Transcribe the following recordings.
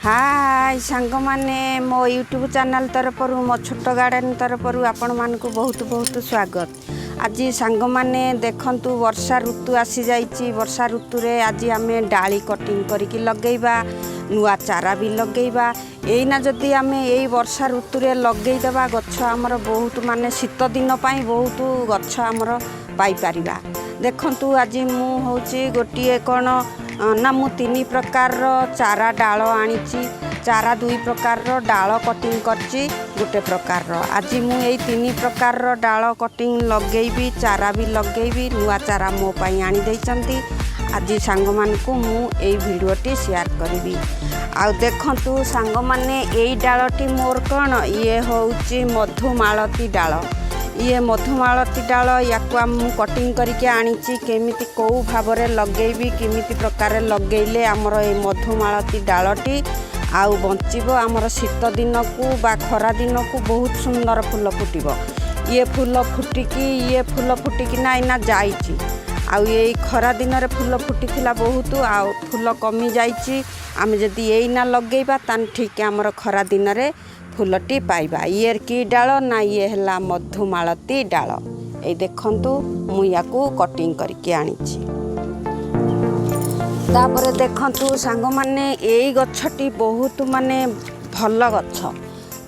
हाय सांग माने मो यूट्यूब चैनल तरफ मो छोट गार्डन तरफ आपण मानक बहुत बहुत स्वागत। आज सांग माने देखंतु वर्षा ऋतु आसी जाइए। वर्षा ऋतु रे आज आम डाली कटिंग करके लगेइबा, नुआ चारा भी लगेइबा। एना जदि आम यही वर्षा ऋतु रे लगेदेबा गछ आमर बहुत माने शीत दिन पाई बहुत गछ आमर पाई परिबा। देखंतु आज मु होची गोटिए कोन ना मु 3 प्रकार चारा डाल आनी, चारा 2 प्रकार डाल कटिंग करची गोटे प्रकार। आज मु यही 3 प्रकार डाल कटिंग लगेबी, चारा भी लगेबी। नुआ चारा मो पाई आनी देइचंती। आज सांग मानकु मु एई वीडियोटी शेयर करबी। आ देखंतु सांग माने एई डालटी मोर कोन ये होउची मधुमालती डाल। ये मधुमालती डाल या कटिंग करके आनी, केमिति कौ भाव लगेबी, केमिति प्रकार लगेले आमर ए मधुमालती डालटी आउ बंचिबो। आमर शीत दिन को बा खरा दिन को बहुत सुंदर फूल फुटिबो। ये फूल फुटिकी ना इना जाइची। आउ ये खरा दिन रे फूल फुटिथिला बहुत, आउ फूल कमी जाइची। आमे जदि एइना लगेबा तान ठीक आमर खरा दिन रे फूलटी पाइबा। ये की डाल ना ये हला मधुमालती डाल। ए देखंतु मु याकू कटिंग करके आनीची। तापरे देखंतु सांग माने एई गछटी बहुत माने भल गछ।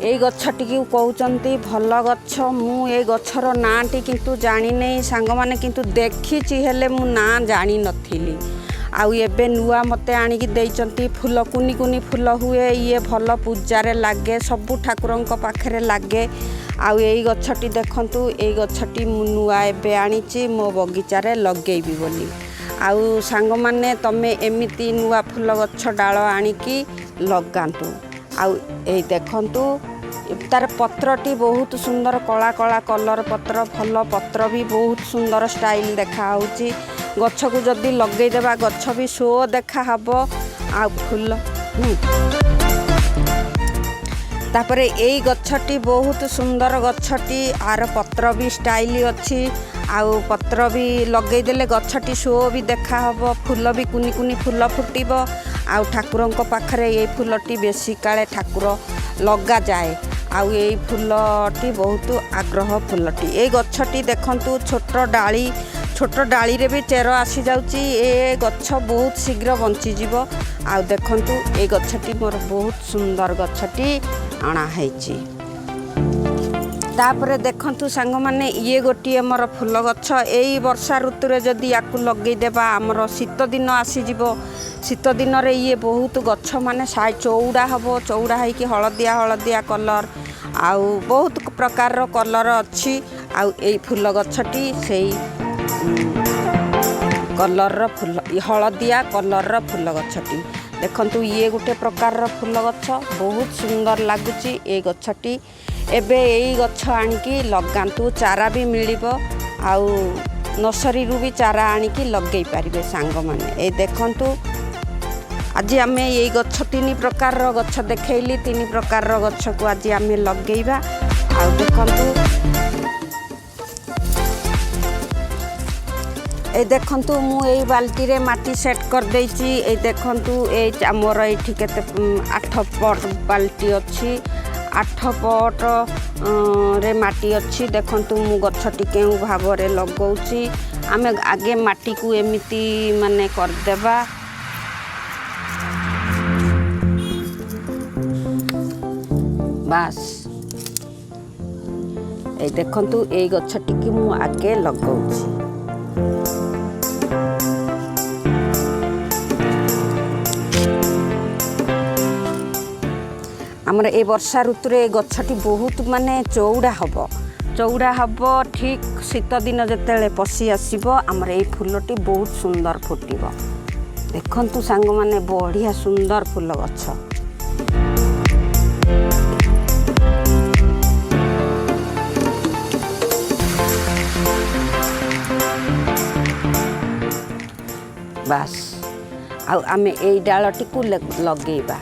एई गछटी की कहउचंती भल गछ। मु ए गछर नाटी किंतु जानि नै सांग माने, किंतु देखिची हेले मु ना जानि नथिली। आउ एबे नुआ मते आनिकी देइचंती। फूल कुनी कुनी फूल हुए, ये भल पूजारे लागे, सबु ठाकुरंक पाखरे लागे। आउ एई गछटी देखंतु, एई गछटी मु नुआ एबे आनिची मो बगीचारे लगेइबी बोली। आउ सांग माने तमे एमिति नुआ फूल गछ डाल आनिकी लगांतु। आउ एई देखंतु तार पत्रटी बहुत सुंदर कला कला कलर पत्र, भल पत्र भी बहुत सुंदर स्टाइल देखा होउची। गछ को जदि लगे देबा गछ भी शो देखा हबो। आ फूल तापरे एई गछटी बहुत सुंदर गछटी, आर पत्र भी स्टाइल अच्छी। आउ पत्र भी लगे देले गछटी शो भी देखा हबो। फूल भी कुनी कुनी फूल फुटिबो। आउ ठाकुरंक पाखरे ए फूलटी बेसी काले ठाकुर लगा जाए। आउ ए फूलटी बहुत आग्रह फूलटी। ए गछटी देखंतु छोट डाली रे भी चेर आसी जाउची। ए गछ बहुत शीघ्र बंची जीवो। आउ देखंतु ए गछटी मोर बहुत सुंदर गछटी आना हैची। तापरे देखंतु सांग माने ये गोटिए मोर फूल गछ। एई वर्षा ऋतु रे जदि याकू लगेई देबा हमर शीत दिन आसी जीवो। शीत दिन रे ये बहुत गछ माने साइ चौड़ा हबो। चौड़ा है कि हलदिया हलदिया कलर, आउ बहुत प्रकार कलर अच्छी। आउ एई फूल गछटी सेई कलर फूल, हलदिया कलर फूल गछटी देखंतु। ये गोटे प्रकार फूल गछ बहुत सुंदर लागुची। ए गछटी एबे एई गछ आनिकी लगांतु। चारा भी मिलिबो। आउ नर्सरी रु भी चारा आनिकी लगेई पारिबे सांग माने। ए देखंतु आज आमे ये गछ 3 प्रकार गछ देखैली। 3 प्रकार गछ को आज आमे लगेइबा। आउ देखंतु ए देखंतु मु एई बाल्टी रे माटी सेट कर देइची। ए देखंतु ए हमर एठी केते 8 पट बाल्टी अछि। 8 पट रे माटी अछि। देखंतु मु गछटी केउ भाव रे लगौची। आमे आगे माटी को एमिति माने कर देबा। बास ए देखंतु ए गछटी की मु आगे लगौची। हमर ए वर्षा ऋतु रे गछटी बहुत माने चौड़ा हबो। ठीक शीत दिन जतेले पसी आसीबो हमर ए फूलटी बहुत सुंदर फुटिबो। देखंतु सांग माने बढ़िया सुंदर फूल गछ। बास आउ आमे एई डालटी को लगेइबा।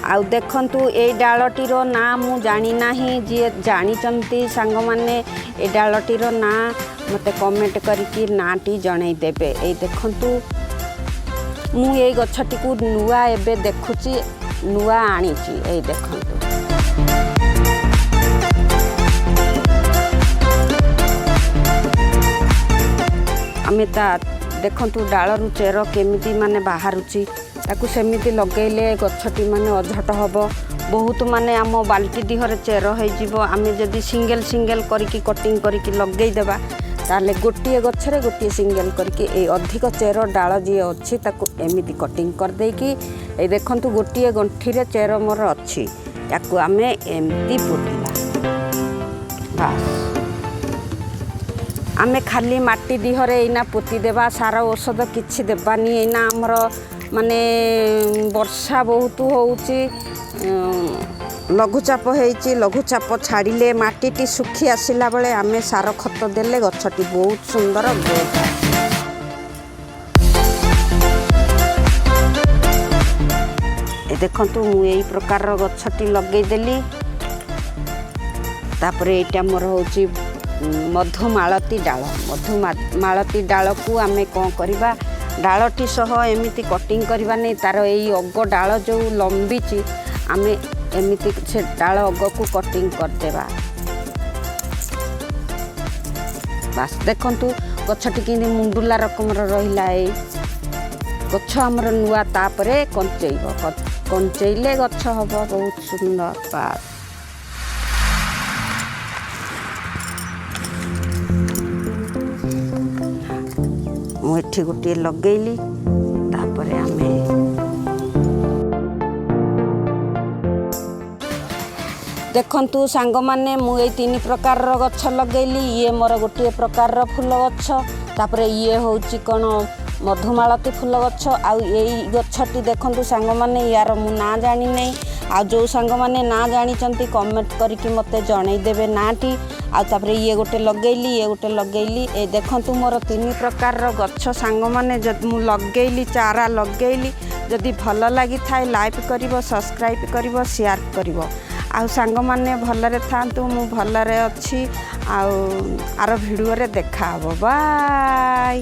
आउ देखंतु ए डालटीर ना मु जानी नाही। जे जानिचंती सांग माने ए डालटीर ना मते कमेंट करके नाटी जणै देबे। ए देखंतु मु ए गछटी को नुआ एबे देखुची। ନୂଆ ଆଣିଛି। ଏଇ ଦେଖନ୍ତୁ ଆମେ ଦେଖନ୍ତୁ ଡାଳରୁ ଚେର କେମିତି ମାନେ ବାହାରୁଛି, ତାକୁ ସେମିତି ଲଗେଇଲେ ଗଛଟି ମାନେ ଅଝଟ ହେବ। ବହୁତ ମାନେ ଆମ ବାଲ୍ଟି ଦିହରେ ଚେର ହେଇଯିବ। ଆମେ ଯଦି ସିଙ୍ଗେଲ କରିକି କଟିଂ କରିକି ଲଗେଇଦେବା ତାହେଲେ ଗୋଟିଏ ଗଛରେ ଗୋଟିଏ ସିଙ୍ଗେଲ କରିକି ଏଇ ଅଧିକ ଚେର ଡାଳ ଯିଏ ଅଛି ତାକୁ ଏମିତି କଟିଂ କରିଦେଇକି ଏଇ ଦେଖନ୍ତୁ ଗୋଟିଏ ଗଣ୍ଠିରେ ଚେର ମୋର ଅଛି, ୟାକୁ ଆମେ ଏମିତି ପୋତିବା। ବାସ୍ ଆମେ ଖାଲି ମାଟି ଦିହରେ ଏଇନା ପୋତି ଦେବା, ସାର ଔଷଧ କିଛି ଦେବାନି। ଏଇନା ଆମର ମାନେ ବର୍ଷା ବହୁତ ହେଉଛି, ଲଘୁଚାପ ହେଇଛି। ଲଘୁଚାପ ଛାଡ଼ିଲେ ମାଟିଟି ଶୁଖି ଆସିଲା ବେଳେ ଆମେ ସାର ଖତ ଦେଲେ ଗଛଟି ବହୁତ ସୁନ୍ଦର ଗ୍ରୋଥ୍ ଆସେ। ଏ ଦେଖନ୍ତୁ ମୁଁ ଏଇ ପ୍ରକାରର ଗଛଟି ଲଗେଇଦେଲି। ତାପରେ ଏଇଟା ମୋର ହେଉଛି ମଧୁମାଳତୀ ଡାଳ। ମଧୁମାଳତୀ ଡାଳକୁ ଆମେ କ'ଣ କରିବା, ଡାଳଟି ସହ ଏମିତି କଟିଂ କରିବାନି, ତାର ଏଇ ଅଗ ଡାଳ ଯେଉଁ ଲମ୍ବିଛି ଆମେ ଏମିତି ସେ ଡାଳ ଅଗକୁ କଟିଂ କରିଦେବା। ବାସ୍ ଦେଖନ୍ତୁ ଗଛଟି କେମିତି ମୁଣ୍ଡୁଲା ରକମର ରହିଲା। ଏଇ ଗଛ ଆମର ନୂଆ ତାପରେ କଞ୍ଚେଇବ, କଞ୍ଚେଇଲେ ଗଛ ହେବ ବହୁତ ସୁନ୍ଦର। ବାସ୍ ମୁଁ ଏଠି ଗୋଟିଏ ଲଗେଇଲି। ତାପରେ ଆମେ ଦେଖନ୍ତୁ ସାଙ୍ଗମାନେ ମୁଁ ଏଇ 3 ପ୍ରକାରର ଗଛ ଲଗେଇଲି। ଇଏ ମୋର ଗୋଟିଏ ପ୍ରକାରର ଫୁଲ ଗଛ, ତାପରେ ଇଏ ହେଉଛି କ'ଣ ମଧୁମାଳତୀ ଫୁଲ ଗଛ। ଆଉ ଏଇ ଗଛଟି ଦେଖନ୍ତୁ ସାଙ୍ଗମାନେ, ୟାର ମୁଁ ନାଁ ଜାଣିନାହିଁ। ଆଉ ଯେଉଁ ସାଙ୍ଗମାନେ ନାଁ ଜାଣିଛନ୍ତି କମେଣ୍ଟ କରିକି ମୋତେ ଜଣେଇଦେବେ ନାଁଟି। ଆଉ ତାପରେ ଇଏ ଗୋଟେ ଲଗେଇଲି, ଇଏ ଗୋଟେ ଲଗେଇଲି। ଏ ଦେଖନ୍ତୁ ମୋର 3 ପ୍ରକାରର ଗଛ ସାଙ୍ଗମାନେ ମୁଁ ଲଗେଇଲି, ଚାରା ଲଗେଇଲି। ଯଦି ଭଲ ଲାଗିଥାଏ ଲାଇକ୍ କରିବ, ସବସ୍କ୍ରାଇବ୍ କରିବ, ସେୟାର କରିବ। ଆଉ ସାଙ୍ଗମାନେ ଭଲରେ ଥାଆନ୍ତୁ, ମୁଁ ଭଲରେ ଅଛି। ଆଉ ଆର ଭିଡ଼ିଓରେ ଦେଖା ହେବ। ବାଏ।